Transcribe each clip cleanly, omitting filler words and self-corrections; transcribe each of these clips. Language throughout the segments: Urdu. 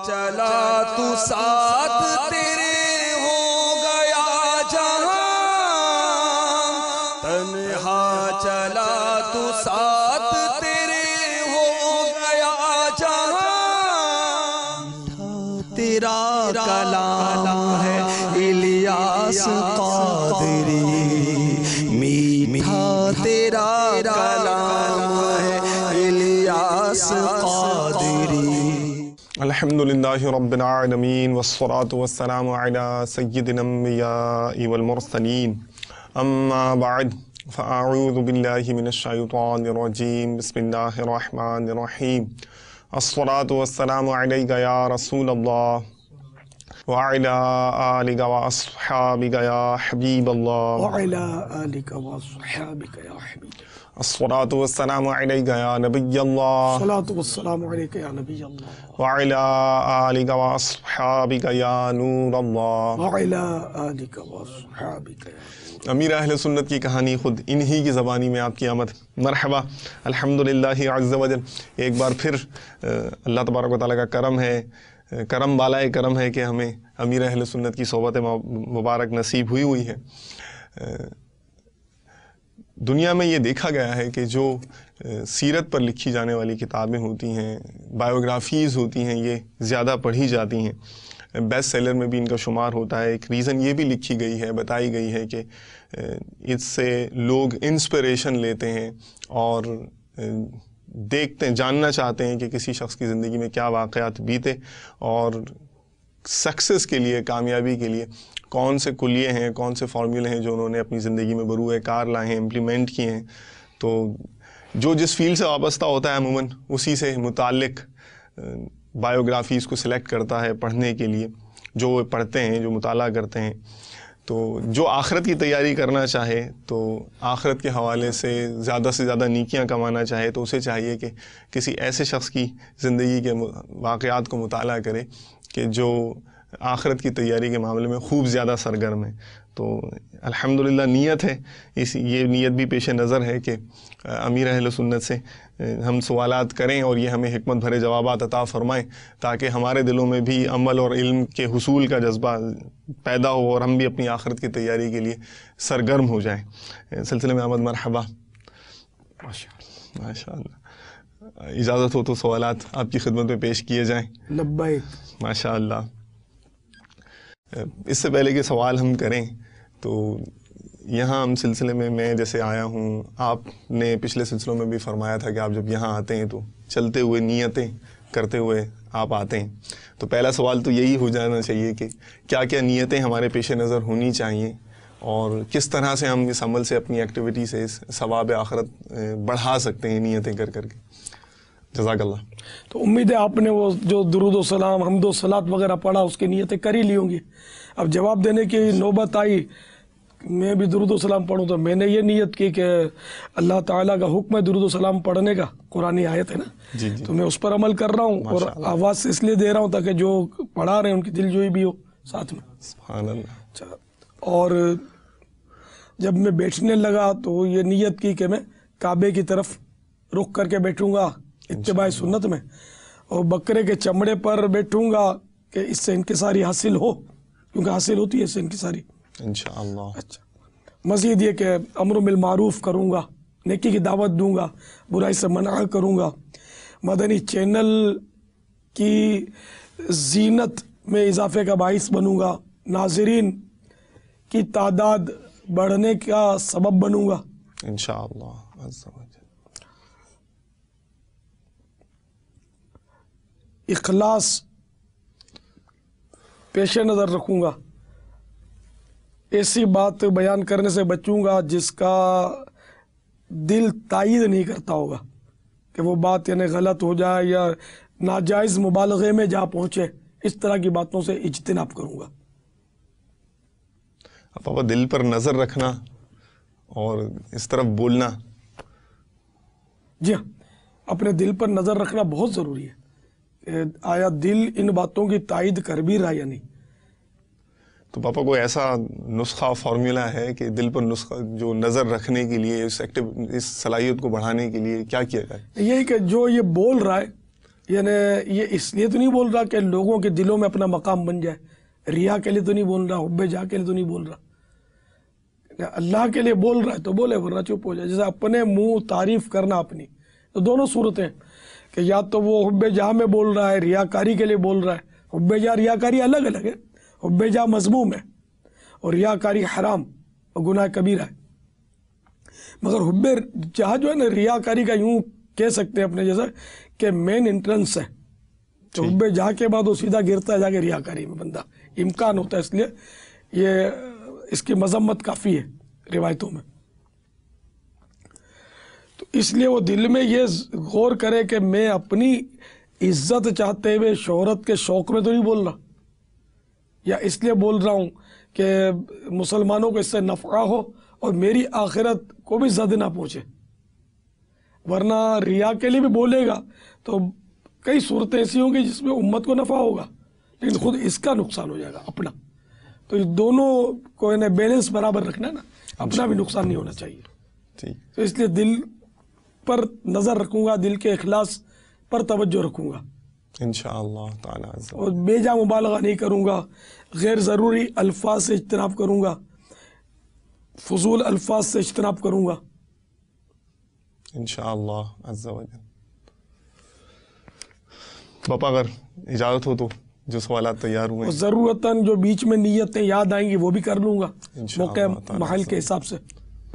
چلا تو ساتھ تیرے ہو گیا جہاں، تنہا چلا تو ساتھ تیرے ہو گیا جہاں، تیرا کلام ہے الیاس قادری، میٹھا تیرا کلام ہے الیاس قادری۔ الحمدللہ رب العالمین والصلاة والسلام علی سید الانبیاء والمرسلین، اما بعد فاعوذ باللہ من الشیطان الرجیم، بسم اللہ الرحمن الرحیم، الصلاة والسلام علیک یا رسول اللہ وعلی آلک واصحابک یا حبیب اللہ، وعلی آلک واصحابک یا حبیب اللہ، الصلاة والسلام علیک یا نبی اللہ، الصلاۃ والسلام علیک یا نبی اللہ، وعلی آلک واصحابک یا نور اللہ۔ وعلی آلک واصحابک یا امیر اہل سنت کی کہانی خود انہی کی زبانی میں آپ کی آمد مرحبا۔ الحمدللہ عز وجل، ایک بار پھر اللہ تبارک و تعالیٰ کا کرم ہے، کرم بالائے کرم ہے کہ ہمیں امیر اہل سنت کی صحبت مبارک نصیب ہوئی ہے۔ دنیا میں یہ دیکھا گیا ہے کہ جو سیرت پر لکھی جانے والی کتابیں ہوتی ہیں، بایوگرافیز ہوتی ہیں، یہ زیادہ پڑھی جاتی ہیں، بیسٹ سیلر میں بھی ان کا شمار ہوتا ہے۔ ایک ریزن یہ بھی لکھی گئی ہے، بتائی گئی ہے کہ اس سے لوگ انسپریشن لیتے ہیں اور دیکھتے ہیں، جاننا چاہتے ہیں کہ کسی شخص کی زندگی میں کیا واقعات بیتے اور سکسیس کے لیے، کامیابی کے لیے کون سے کلیے ہیں، کون سے فارمولے ہیں جو انہوں نے اپنی زندگی میں بروئے کار لائے ہیں، امپلیمنٹ کیے ہیں۔ تو جو جس فیلڈ سے وابستہ ہوتا ہے عموماً اسی سے متعلق بایوگرافیز کو سلیکٹ کرتا ہے پڑھنے کے لیے، جو وہ پڑھتے ہیں، جو مطالعہ کرتے ہیں۔ تو جو آخرت کی تیاری کرنا چاہے، تو آخرت کے حوالے سے زیادہ نیکیاں کمانا چاہے، تو اسے چاہیے کہ کسی ایسے شخص کی زندگی کے واقعات کو مطالعہ کرے کہ جو آخرت کی تیاری کے معاملے میں خوب زیادہ سرگرم ہے۔ تو الحمدللہ نیت ہے، یہ نیت بھی پیش نظر ہے کہ امیر اہل سنت سے ہم سوالات کریں اور یہ ہمیں حکمت بھرے جوابات عطا فرمائیں، تاکہ ہمارے دلوں میں بھی عمل اور علم کے حصول کا جذبہ پیدا ہو اور ہم بھی اپنی آخرت کی تیاری کے لیے سرگرم ہو جائیں۔ سلسلے میں آمد مرحبا۔ ماشاء اللہ، اجازت ہو تو سوالات آپ کی خدمت میں پیش کیے جائیں۔ لبیک۔ ماشاء اللہ۔ اس سے پہلے کہ سوال ہم کریں تو یہاں ہم سلسلے میں جیسے آیا ہوں، آپ نے پچھلے سلسلوں میں بھی فرمایا تھا کہ آپ جب یہاں آتے ہیں تو چلتے ہوئے نیتیں کرتے ہوئے آپ آتے ہیں۔ تو پہلا سوال تو یہی ہو جانا چاہیے کہ کیا کیا نیتیں ہمارے پیش نظر ہونی چاہیے اور کس طرح سے ہم اس عمل سے، اپنی ایکٹیویٹی سے ثواب آخرت بڑھا سکتے ہیں نیتیں کر کے۔ جزاک اللہ۔ تو امید ہے آپ نے وہ جو درود و سلام، حمد و صلات وغیرہ پڑھا، اس کی نیتیں کر ہی لی ہوں گی۔ اب جواب دینے کی نوبت آئی، میں بھی درود و سلام پڑھوں، تو میں نے یہ نیت کی کہ اللہ تعالیٰ کا حکم ہے درود و سلام پڑھنے کا، قرآنی آیت ہے نا، تو میں اس پر عمل کر رہا ہوں اور آواز سے اس لیے دے رہا ہوں تاکہ جو پڑھا رہے ہیں ان کی دل جوئی بھی ہو ساتھ میں۔ سبحان اللہ۔ اور جب میں بیٹھنے لگا تو یہ نیت کی کہ میں کعبے کی طرف رخ کر کے بیٹھوں گا اتباع سنت میں، اور بکرے کے چمڑے پر بیٹھوں گا کہ اس سے انکساری حاصل ہو، کیونکہ حاصل ہوتی ہے اس سے انکساری انشاءاللہ۔ اچھا، مزید یہ کہ امر بالمعروف کروں گا، نیکی کی دعوت دوں گا، برائی سے منع کروں گا، مدنی چینل کی زینت میں اضافے کا باعث بنوں گا، ناظرین کی تعداد بڑھنے کا سبب بنوں گا انشاءاللہ عز و جل۔ اخلاص پیش نظر رکھوں گا، ایسی بات بیان کرنے سے بچوں گا جس کا دل تائید نہیں کرتا ہوگا کہ وہ بات یعنی غلط ہو جائے یا ناجائز مبالغے میں جا پہنچے، اس طرح کی باتوں سے اجتناب کروں گا۔ پاپا، دل پر نظر رکھنا اور اس طرف بولنا، جی ہاں، اپنے دل پر نظر رکھنا بہت ضروری ہے کہ آیا دل ان باتوں کی تائید کر بھی رہا یا نہیں۔ تو پاپا کوئی ایسا نسخہ فارمولا ہے کہ دل پر نسخہ جو نظر رکھنے کے لیے، اس صلاحیت کو بڑھانے کے لیے کیا کیا جائے؟ یہی کہ جو یہ بول رہا ہے یعنی یہ اس لیے تو نہیں بول رہا کہ لوگوں کے دلوں میں اپنا مقام بن جائے, ریا کے لیے تو نہیں بول رہا, حب جاہ کے لیے تو نہیں بول رہا, اللہ کے لیے بول رہا ہے تو بولے, ورنہ چپ ہو جائے. جیسے اپنے منہ تعریف کرنا اپنی, تو دونوں صورتیں کہ یا تو وہ حب جاہ میں بول رہا ہے, ریاکاری کے لیے بول رہا ہے. حب جاہ ریاکاری الگ الگ ہے, حب جاہ مذموم ہے اور ریاکاری حرام اور گناہ کبیرہ ہے. مگر حب جاہ جو ہے نا, ریاکاری کا یوں کہہ سکتے ہیں اپنے جیسا کہ مین انٹرنس ہے, تو حب جاہ کے بعد وہ سیدھا گرتا ہے جا کے ریاکاری میں بندہ, امکان ہوتا ہے. اس لیے یہ اس کی مذمت کافی ہے روایتوں میں. تو اس لیے وہ دل میں یہ غور کرے کہ میں اپنی عزت چاہتے ہوئے شہرت کے شوق میں تو نہیں بول رہا, یا اس لیے بول رہا ہوں کہ مسلمانوں کو اس سے نفع ہو اور میری آخرت کو بھی زد نہ پہنچے. ورنہ ریا کے لیے بھی بولے گا تو کئی صورتیں ایسی ہوں گی جس میں امت کو نفع ہوگا, لیکن خود اس کا نقصان ہو جائے گا اپنا. تو یہ دونوں کو انہیں بیلنس برابر رکھنا ہے نا, اپنا بھی نقصان نہیں ہونا چاہیے. تو اس لیے دل پر نظر رکھوں گا, دل کے اخلاص پر توجہ رکھوں گا انشاءاللہ تعالی. اور بے جا مبالغہ نہیں کروں گا, غیر ضروری الفاظ سے اجتناب کروں گا, فضول الفاظ سے اجتناب کروں گا انشاءاللہ عز و جل. باپا اگر اجازت ہو تو جو سوالات تیار ہوئے اور ضرورتاً جو بیچ میں نیتیں یاد آئیں گی وہ بھی کر لوں گا موقع محل کے حساب سے.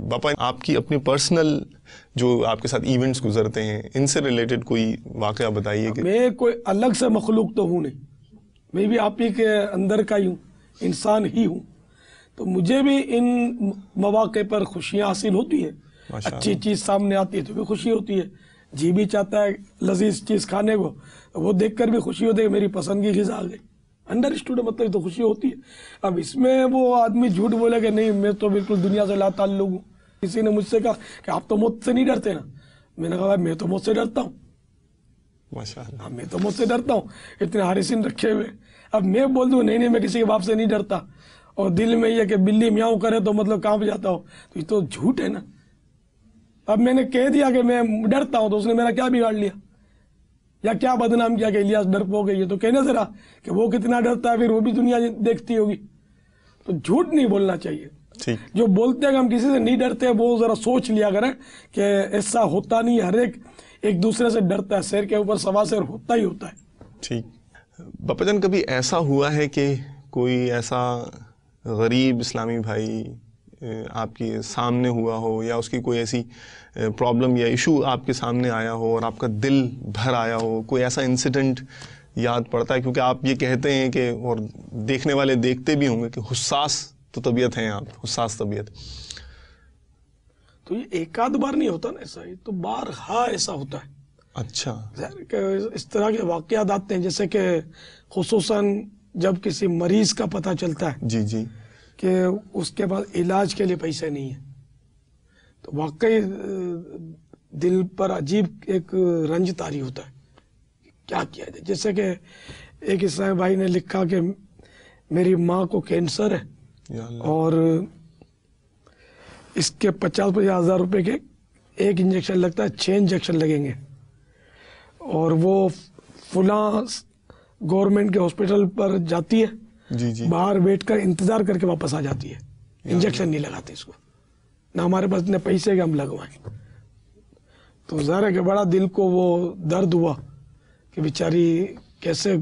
باپا آپ کی اپنی پرسنل جو آپ کے ساتھ ایونٹس گزرتے ہیں, ان سے ریلیٹڈ کوئی واقعہ بتائیے. کہ میں کوئی الگ سے مخلوق تو ہوں نہیں, میں بھی آپ ہی کے اندر کا ہی ہوں, انسان ہی ہوں. تو مجھے بھی ان مواقع پر خوشیاں حاصل ہوتی ہیں, اچھی چیز سامنے آتی ہے تو بھی خوشی ہوتی ہے, جی بھی چاہتا ہے لذیذ چیز کھانے کو, وہ دیکھ کر بھی خوشی ہوتی ہے کہ میری پسند کی غذا آ گئی. انڈر اسٹوڈ مطلب تو خوشی ہوتی ہے. اب اس میں وہ آدمی جھوٹ بولے کہ نہیں میں تو بالکل دنیا سے لا تعلق ہوں. کسی نے مجھ سے کہا کہ آپ تو موت سے نہیں ڈرتے نا, میں نے کہا میں تو موت سے ڈرتا ہوں, ماشاءاللہ میں تو موت سے ڈرتا ہوں, اتنے حارسین رکھے ہوئے. اب میں بول دوں نہیں میں کسی کے باپ سے نہیں ڈرتا, اور دل میں یہ کہ بلی میاؤں کرے تو مطلب کانپ جاتا ہو, تو یہ تو جھوٹ ہے نا. اب میں نے کہہ دیا کہ میں ڈرتا ہوں تو اس نے میرا کیا بگاڑ لیا, یا کیا بدنام کیا کہ الیاس ڈرپوک ہے. یہ تو کہنے ذرا کہ وہ کتنا ڈرتا ہے, پھر وہ بھی دنیا دیکھتی ہوگی. تو جھوٹ نہیں بولنا چاہیے. جو بولتے ہیں کہ ہم کسی سے نہیں ڈرتے, وہ ذرا سوچ لیا کریں کہ ایسا ہوتا نہیں, ہر ایک دوسرے سے ڈرتا ہے, سیر کے اوپر سوا سیر ہوتا ہی ہوتا ہے. ٹھیک. باپا جان کبھی ایسا ہوا ہے کہ کوئی ایسا غریب اسلامی بھائی آپ کے سامنے ہوا ہو, یا اس کی کوئی ایسی پرابلم یا ایشو آپ کے سامنے آیا ہو اور آپ کا دل بھر آیا ہو, کوئی ایسا انسیڈنٹ یاد پڑتا ہے؟ کیونکہ آپ یہ کہتے ہیں کہ, اور دیکھنے والے دیکھتے بھی ہوں گے کہ حساس تو طبیعت ہیں آپ, حساس طبیعت. تو یہ ایک آدھ بار نہیں ہوتا نا ایسا, یہ تو بارہا ایسا ہوتا ہے. اچھا. کہ اس طرح کے واقعات آتے ہیں, جیسے کہ خصوصاً جب کسی مریض کا پتہ چلتا ہے جی جی کہ اس کے پاس علاج کے لیے پیسے نہیں ہیں, تو واقعی دل پر عجیب ایک رنج طاری ہوتا ہے, کیا کیا جائے. جیسے کہ ایک اسلامی بھائی نے لکھا کہ میری ماں کو کینسر ہے اور اس کے 50,000 روپے کے ایک انجیکشن لگتا ہے, 6 انجیکشن لگیں گے, اور وہ فلاں گورنمنٹ کے ہاسپٹل پر جاتی ہے, جی جی باہر بیٹھ کر انتظار کر کے واپس آ جاتی ہے, انجیکشن نہیں لگاتے اس کو, نہ ہمارے پاس اتنے پیسے کہ ہم لگوائیں. تو ظاہر ہے کہ بڑا دل کو وہ درد ہوا کہ بیچاری کیسے,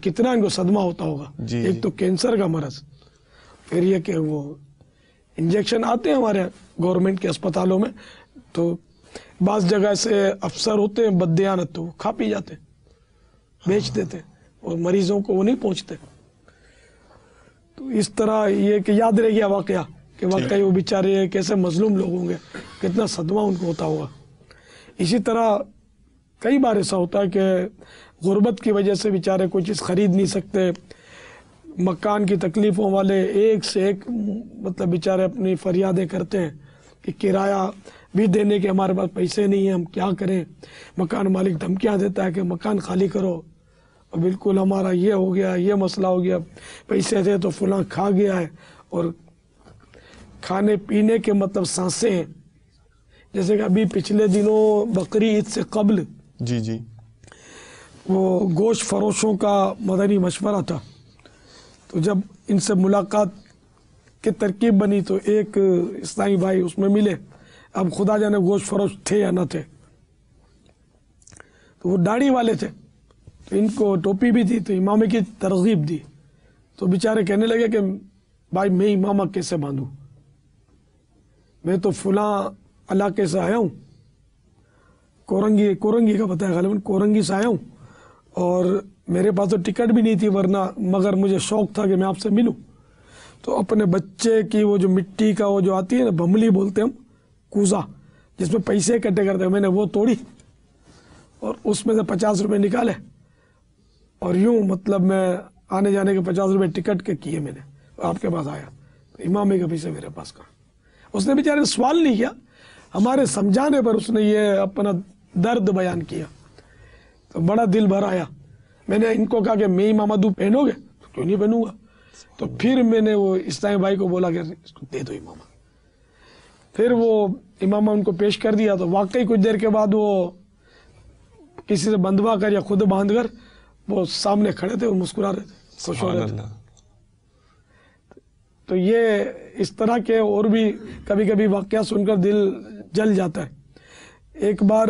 کتنا ان کو صدمہ ہوتا ہوگا. ایک تو کینسر کا مرض, پھر یہ کہ وہ انجیکشن آتے ہیں ہمارے گورنمنٹ کے اسپتالوں میں, تو بعض جگہ سے افسر ہوتے ہیں بددیانت, تو وہ کھا پی جاتے, بیچ دیتے, اور مریضوں کو وہ نہیں پہنچتے. تو اس طرح یہ کہ یاد رہ گیا واقعہ کہ واقعی وہ بیچارے کیسے مظلوم لوگ ہوں گے, کتنا صدمہ ان کو ہوتا ہوگا. اسی طرح کئی بار ایسا ہوتا ہے کہ غربت کی وجہ سے بیچارے کوئی چیز خرید نہیں سکتے, مکان کی تکلیفوں والے ایک سے ایک مطلب بیچارے اپنی فریادیں کرتے ہیں کہ کرایہ بھی دینے کے ہمارے پاس پیسے نہیں ہیں, ہم کیا کریں. مکان مالک دھمکیاں دیتا ہے کہ مکان خالی کرو, اور بالکل ہمارا یہ ہو گیا, یہ مسئلہ ہو گیا, پیسے تھے تو فلاں کھا گیا ہے. اور کھانے پینے کے مطلب سانسیں ہیں. جیسے کہ ابھی پچھلے دنوں بقرعید سے قبل جی جی وہ گوشت فروشوں کا مدنی مشورہ تھا، تو جب ان سے ملاقات کی ترکیب بنی تو ایک اسلامی بھائی اس میں ملے. اب خدا جانے گوشت فروش تھے یا نہ تھے، تو وہ داڑھی والے تھے، تو ان کو ٹوپی بھی تھی، تو امامے کی ترغیب دی. تو بیچارے کہنے لگے کہ بھائی میں امامہ کیسے باندھوں، میں تو فلاں علاقے سے آیا ہوں، کورنگی کا پتہ ہے غالباً، کورنگی سے آیا ہوں، اور میرے پاس تو ٹکٹ بھی نہیں تھی، ورنہ مگر مجھے شوق تھا کہ میں آپ سے ملوں. تو اپنے بچے کی وہ جو مٹی کا وہ جو آتی ہے نا، بھملی بولتے ہیں ہم، کوزا جس میں پیسے اکٹھے کرتے ہیں، میں نے وہ توڑی اور اس میں سے 50 روپے نکالے، اور یوں مطلب میں آنے جانے کے 50 روپے ٹکٹ کے کیے میں نے، آپ کے پاس آیا. امام کے پیسے میرے پاس کہاں. اس نے بیچارے سوال نہیں کیا، ہمارے سمجھانے پر اس نے یہ اپنا درد بیان کیا، تو بڑا دل بھر آیا. میں نے ان کو کہا کہ میں امامہ پہنو گے؟ کیوں نہیں پہنوں گا. تو پھر میں نے وہ اسلامی بھائی کو بولا کہ اس کو دے دو امامہ. پھر وہ امامہ ان کو پیش کر دیا. تو واقعی کچھ دیر کے بعد وہ کسی سے بندھوا کر یا خود باندھ کر وہ سامنے کھڑے تھے اور مسکرا رہے تھے، خوش ہو رہے تھے. تو یہ اس طرح کے اور بھی کبھی کبھی واقعہ سن کر دل جل جاتا ہے. ایک بار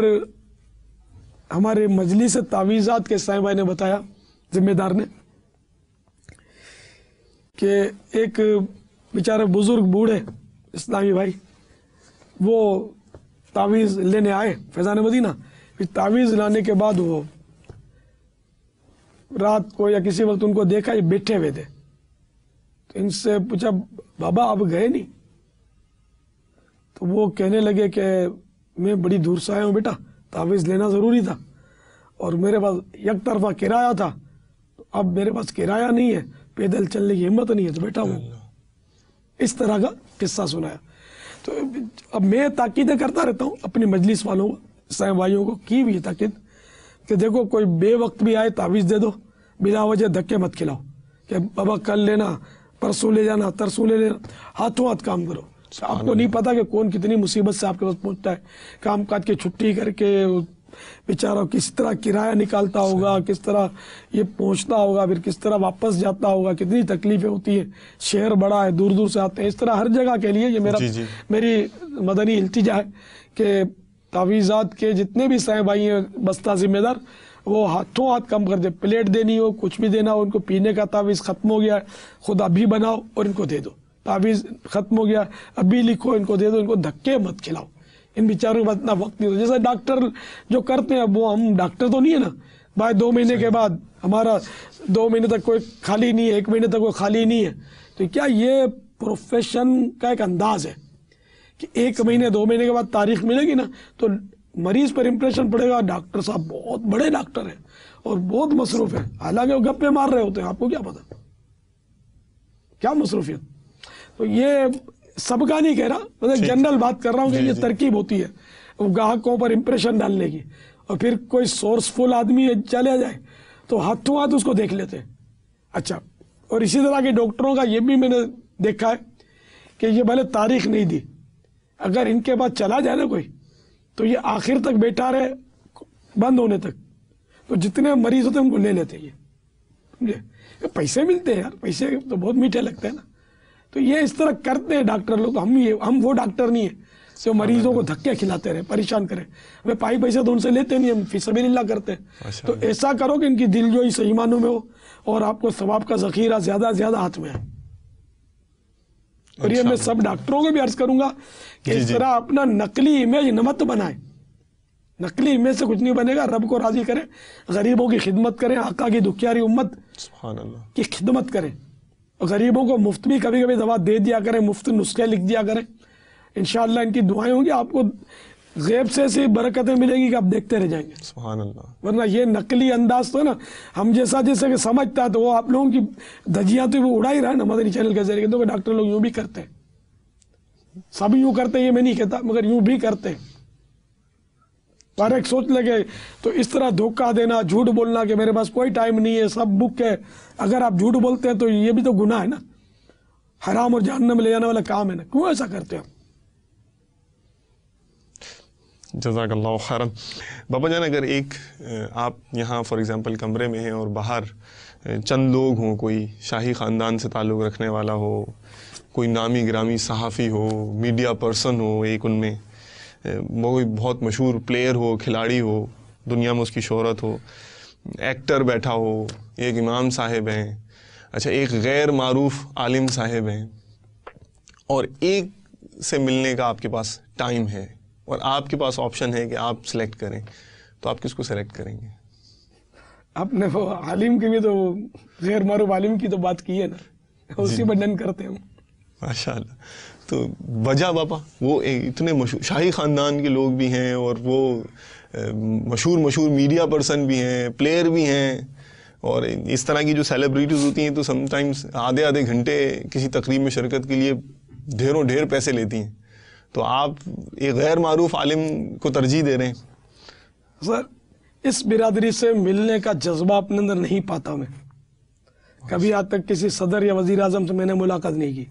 ہمارے مجلس تعویذات کے اسلامی بھائی نے بتایا، ذمہ دار نے، کہ ایک بیچارے بزرگ بوڑھے اسلامی بھائی وہ تعویذ لینے آئے فیضان مدینہ. پھر تعویذ لانے کے بعد وہ رات کو یا کسی وقت ان کو دیکھا یہ بیٹھے ہوئے تھے. تو ان سے پوچھا بابا آپ گئے نہیں؟ تو وہ کہنے لگے کہ میں بڑی دور سے آیا ہوں بیٹا، تعویذ لینا ضروری تھا، اور میرے پاس یک طرفہ کرایہ تھا، اب میرے پاس کرایہ نہیں ہے، پیدل چلنے کی ہمت نہیں ہے، تو بیٹا وہ اس طرح کا قصہ سنایا. تو اب میں تاکیدیں کرتا رہتا ہوں اپنی مجلس والوں کو، اسلامی بھائیوں کو کی بھی یہ تاکید کہ دیکھو کوئی بے وقت بھی آئے تعویذ دے دو، بلا وجہ دھکے مت کھلاؤ کہ بابا کل لینا، پرسوں لے جانا، ترسوں لے لینا. ہاتھوں ہاتھ کام کرو. آپ کو نہیں پتا کہ کون کتنی مصیبت سے آپ کے پاس پہنچتا ہے، کام کاج کی چھٹی کر کے بیچارہ کس طرح کرایہ نکالتا ہوگا، کس طرح یہ پہنچتا ہوگا، پھر کس طرح واپس جاتا ہوگا، کتنی تکلیفیں ہوتی ہیں. شہر بڑا ہے، دور دور سے آتے ہیں. اس طرح ہر جگہ کے لیے یہ میری مدنی التجا ہے کہ تعویذات کے جتنے بھی اسلامی بھائی ہیں بستہ ذمہ دار، وہ ہاتھوں ہاتھ کم کر دے. پلیٹ دینی ہو، کچھ بھی دینا ہو، ان کو پینے کا تعویذ ختم ہو گیا ہے، خود ابھی بناؤ اور ان کو دے دو. تعویذ ختم ہو گیا ابھی لکھو، ان کو دے دو. ان کو دھکے مت کھلاؤ. ان بیچاروں کے پاس اتنا وقت نہیں ہوتا. جیسے ڈاکٹر جو کرتے ہیں، وہ ہم ڈاکٹر تو نہیں ہے نا بھائی، 2 مہینے کے بعد ہمارا 2 مہینے تک کوئی خالی نہیں ہے، 1 مہینے تک کوئی خالی نہیں ہے. تو کیا یہ پروفیشن کا ایک انداز ہے کہ 1 مہینے 2 مہینے کے بعد تاریخ ملے گی نا تو مریض پر امپریشن پڑے گا، ڈاکٹر صاحب بہت بڑے ڈاکٹر ہیں اور بہت مصروف ہیں، حالانکہ وہ گپے مار رہے ہوتے ہیں. آپ کو کیا پتا کیا مصروفیت. تو یہ سب کا نہیں کہہ رہا، مطلب جنرل بات کر رہا ہوں کہ یہ ترکیب ہوتی ہے گاہکوں پر امپریشن ڈالنے کی. اور پھر کوئی سورسفل آدمی چلے جائے تو ہاتھوں ہاتھ اس کو دیکھ لیتے ہیں. اچھا، اور اسی طرح کے ڈاکٹروں کا یہ بھی میں نے دیکھا ہے کہ یہ بھلے تاریخ نہیں دی، اگر ان کے بعد چلا جائے نا کوئی تو یہ آخر تک بیٹھا رہے بند ہونے تک، تو جتنے مریض ہوتے ہیں ان کو لے لیتے. یہ پیسے ملتے ہیں یار، پیسے تو بہت میٹھے لگتے ہیں نا. تو یہ اس طرح کرتے ہیں ڈاکٹر لوگ. ہم وہ ڈاکٹر نہیں ہیں جو مریضوں کو دھکے کھلاتے رہے، پریشان کریں. ہمیں پیسے تو ان سے لیتے نہیں، ہم فی سبیل اللہ کرتے ہیں. تو ایسا کرو کہ ان کی دل جوئی صحیح معنوں میں ہو اور آپ کو ثواب کا ذخیرہ زیادہ زیادہ ہاتھ میں آئے. اور یہ میں سب ڈاکٹروں کو بھی عرض کروں گا کہ اس طرح اپنا نقلی امیج مت بنائیں. نقلی امیج سے کچھ نہیں بنے گا. رب کو راضی کریں، غریبوں کی خدمت کریں، آقا کی دکھیاری امت کی خدمت کریں. غریبوں کو مفت بھی کبھی کبھی دوا دے دیا کریں، مفت نسخے لکھ دیا کریں. انشاءاللہ ان کی دعائیں ہوں گی، آپ کو غیب سے ایسی برکتیں ملے گی کہ آپ دیکھتے رہ جائیں گے. سبحان اللہ. ورنہ یہ نقلی انداز تو ہے نا، ہم جیسا جیسے کہ سمجھتا ہے تو وہ آپ لوگوں کی دھجیاں تو وہ اڑا ہی رہا ہے نا مدنی چینل کے ذریعے. تو ڈاکٹر لوگ یوں بھی کرتے ہیں، سب یوں کرتے ہیں یہ میں نہیں کہتا، مگر یوں بھی کرتے ہیں. پر ایک سوچ لگے تو اس طرح دھوکہ دینا، جھوٹ بولنا کہ میرے پاس کوئی ٹائم نہیں ہے، سب بک ہے. اگر آپ جھوٹ بولتے ہیں تو یہ بھی تو گناہ ہے نا، حرام اور جہنم میں لے جانے والا کام ہے نا. کیوں ایسا کرتے ہیں؟ جزاک اللہ خیرا. بابا جان اگر ایک آپ یہاں فار ایگزامپل کمرے میں ہیں اور باہر چند لوگ ہوں, کوئی شاہی خاندان سے تعلق رکھنے والا ہو, کوئی نامی گرامی صحافی ہو, میڈیا پرسن ہو, ایک ان میں کوئی بہت مشہور پلیئر ہو, کھلاڑی ہو, دنیا میں اس کی شہرت ہو, ایکٹر بیٹھا ہو, ایک امام صاحب ہیں, اچھا ایک غیر معروف عالم صاحب ہیں, اور ایک سے ملنے کا آپ کے پاس ٹائم ہے اور آپ کے پاس آپشن ہے کہ آپ سلیکٹ کریں, تو آپ کس کو سلیکٹ کریں گے؟ آپ نے وہ عالم کی بھی تو غیر معروف عالم کی تو بات کی ہے نا, اسی پر ڈن کرتے ہیں. ماشاء اللہ. تو وجہ بابا وہ اتنے مشہور شاہی خاندان کے لوگ بھی ہیں اور وہ مشہور میڈیا پرسن بھی ہیں, پلیئر بھی ہیں, اور اس طرح کی جو سیلیبریٹیز ہوتی ہیں تو سم ٹائمز آدھے گھنٹے کسی تقریب میں شرکت کے لیے ڈھیر پیسے لیتی ہیں, تو آپ ایک غیر معروف عالم کو ترجیح دے رہے ہیں. سر اس برادری سے ملنے کا جذبہ اپنے اندر نہیں پاتا میں. کبھی آج تک کسی صدر یا وزیر اعظم سے میں نے ملاقات نہیں کی.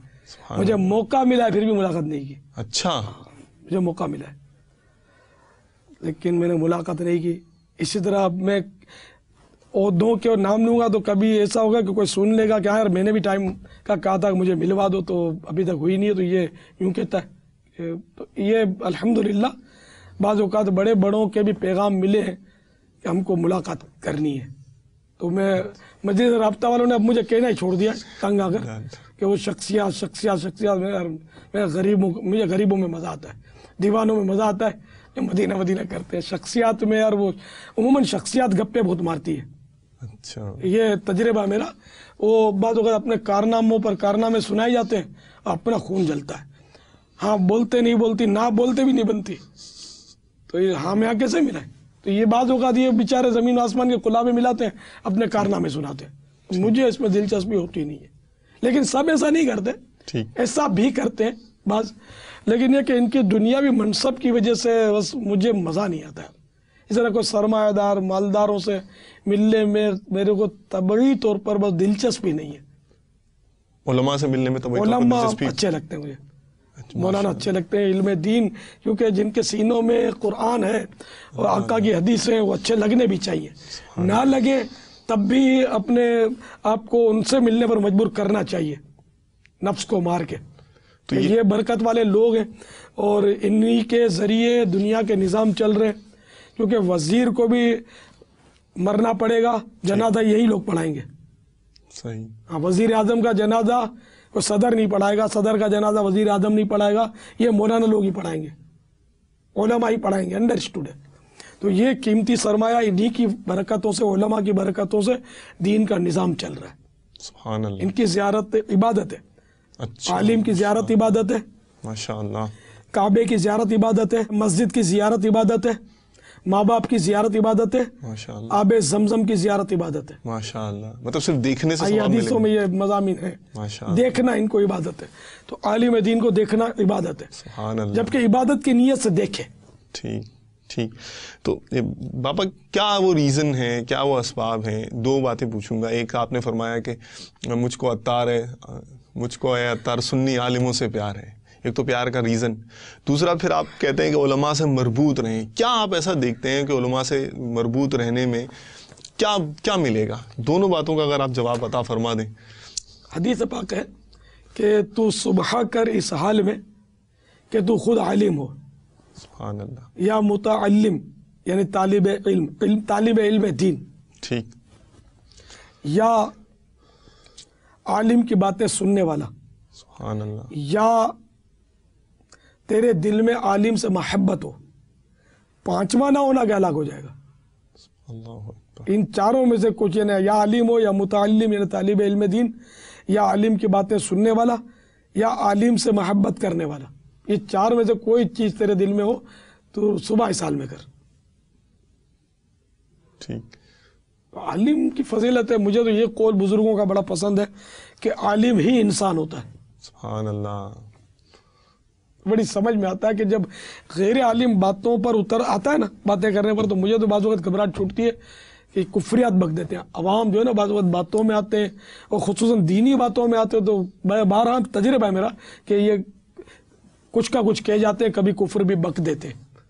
مجھے موقع ملا ہے پھر بھی ملاقات نہیں کی. اچھا, مجھے موقع ملا ہے لیکن میں نے ملاقات نہیں کی. اسی طرح میں عہدوں کے نام لوں گا تو کبھی ایسا ہوگا کہ کوئی سن لے گا کہ ہاں یار میں نے بھی ٹائم کا کہا تھا کہ مجھے ملوا دو, تو ابھی تک ہوئی نہیں ہے, تو یہ یوں کہتا ہے. تو یہ الحمدللہ بعض اوقات بڑے بڑوں کے بھی پیغام ملے ہیں کہ ہم کو ملاقات کرنی ہے, تو میں مسجد رابطہ والوں نے اب مجھے کہنا ہی چھوڑ دیا تنگ آ کر کہ وہ شخصیات مجھے غریبوں میں مزہ آتا ہے, دیوانوں میں مزہ آتا ہے جو مدینہ کرتے ہیں. شخصیات میں یار وہ عموماً شخصیات گپے بہت مارتی ہے. اچھا, یہ تجربہ میرا. وہ بعض اوقات اپنے کارناموں پر کارنامے سنائے جاتے ہیں اور اپنا خون جلتا ہے. ہاں بولتے نہیں بولتی, نہ بولتے بھی نہیں بنتی, تو یہ ہاں میں آ کیسے ملا ہے. تو یہ بعض اوقات یہ بیچارے زمین و آسمان کے قلابے ملاتے ہیں, اپنے کارنامے سناتے ہیں. مجھے اس میں دلچسپی ہوتی نہیں ہے, لیکن سب ایسا نہیں کرتے, ایسا بھی کرتے ہیں بعض, لیکن یہ کہ ان کی دنیاوی منصب کی وجہ سے بس مجھے مزہ نہیں آتا ہے. اس طرح کوئی سرمایہ دار مالداروں سے ملنے میں میرے کو طبعی طور پر بس دلچسپی نہیں ہے. علماء سے ملنے میں علماء اچھے لگتے ہیں مجھے, مولانا اچھے لگتے ہیں, علم دین, کیونکہ جن کے سینوں میں قرآن ہے اور آقا کی حدیث ہیں وہ اچھے لگنے بھی چاہیے. نہ لگے تب بھی اپنے آپ کو ان سے ملنے پر مجبور کرنا چاہیے نفس کو مار کے. تو یہ برکت والے لوگ ہیں اور انہی کے ذریعے دنیا کے نظام چل رہے ہیں, کیونکہ وزیر کو بھی مرنا پڑے گا, جنازہ یہی لوگ پڑھائیں گے. صحیح. ہاں, وزیر اعظم کا جنازہ کوئی صدر نہیں پڑھائے گا, صدر کا جنازہ وزیر اعظم نہیں پڑھائے گا, یہ مولانا لوگ ہی پڑھائیں گے, علماء ہی پڑھائیں گے, انڈرسٹوڈ ہے. تو یہ قیمتی سرمایہ انہی کی برکتوں سے, علماء کی برکتوں سے دین کا نظام چل رہا ہے. سبحان اللہ. ان کی زیارت عبادت ہے. اچھا, عالم کی زیارت عبادت ہے, ماشاء اللہ. کعبے کی زیارت عبادت ہے, مسجد کی زیارت عبادت ہے, ماں باپ کی زیارت عبادت ہے, ماشاء اللہ. آب زمزم کی زیارت عبادت ہے. ماشاء اللہ. مطلب صرف دیکھنے سے ثواب حدیثوں میں ملے یہ مضامین ہے, ماشاء اللہ. دیکھنا ان کو عبادت ہے. تو عالم دین کو دیکھنا عبادت ہے, سبحان اللہ. جبکہ عبادت کی نیت سے دیکھے. ٹھیک. تو بابا کیا وہ ریزن ہے, کیا وہ اسباب ہیں؟ دو باتیں پوچھوں گا. ایک آپ نے فرمایا کہ مجھ کو عطار سنی عالموں سے پیار ہے, ایک تو پیار کا ریزن. دوسرا پھر آپ کہتے ہیں کہ علماء سے مربوط رہیں. کیا آپ ایسا دیکھتے ہیں کہ علماء سے مربوط رہنے میں کیا ملے گا؟ دونوں باتوں کا اگر آپ جواب عطا فرما دیں. حدیث پاک ہے کہ تو صبح کر اس حال میں کہ تو خود عالم ہو, سبحان اللہ, یا متعلم یعنی طالب علم دین, ٹھیک, یا عالم کی باتیں سننے والا, سبحان اللہ, یا تیرے دل میں عالم سے محبت ہو. پانچواں نہ ہونا کہ الگ ہو جائے گا. اللہ اکبر. ان چاروں میں سے کچھ یعنی یا عالم ہو, یا متعلم یعنی طالب علم دین, یا عالم کی باتیں سننے والا, یا عالم سے محبت کرنے والا. یہ چار میں سے کوئی چیز تیرے دل میں ہو تو صبح اس حال میں کر. ٹھیک. عالم کی فضیلت ہے. مجھے تو یہ قول بزرگوں کا بڑا پسند ہے کہ عالم ہی انسان ہوتا ہے. سبحان اللہ. بڑی سمجھ میں آتا ہے کہ جب غیر عالم باتوں پر اتر آتا ہے نا, باتیں کرنے پر, تو مجھے تو بعض وقت گھبراہٹ چھوٹتی ہے کہ کفریات بک دیتے ہیں. عوام جو ہے نا بعض وقت باتوں میں آتے ہیں, اور خصوصاً دینی باتوں میں آتے ہیں, تو بارہا تجربہ ہے میرا کہ یہ کچھ کا کچھ کہہ جاتے ہیں, کبھی کفر بھی بک دیتے ہیں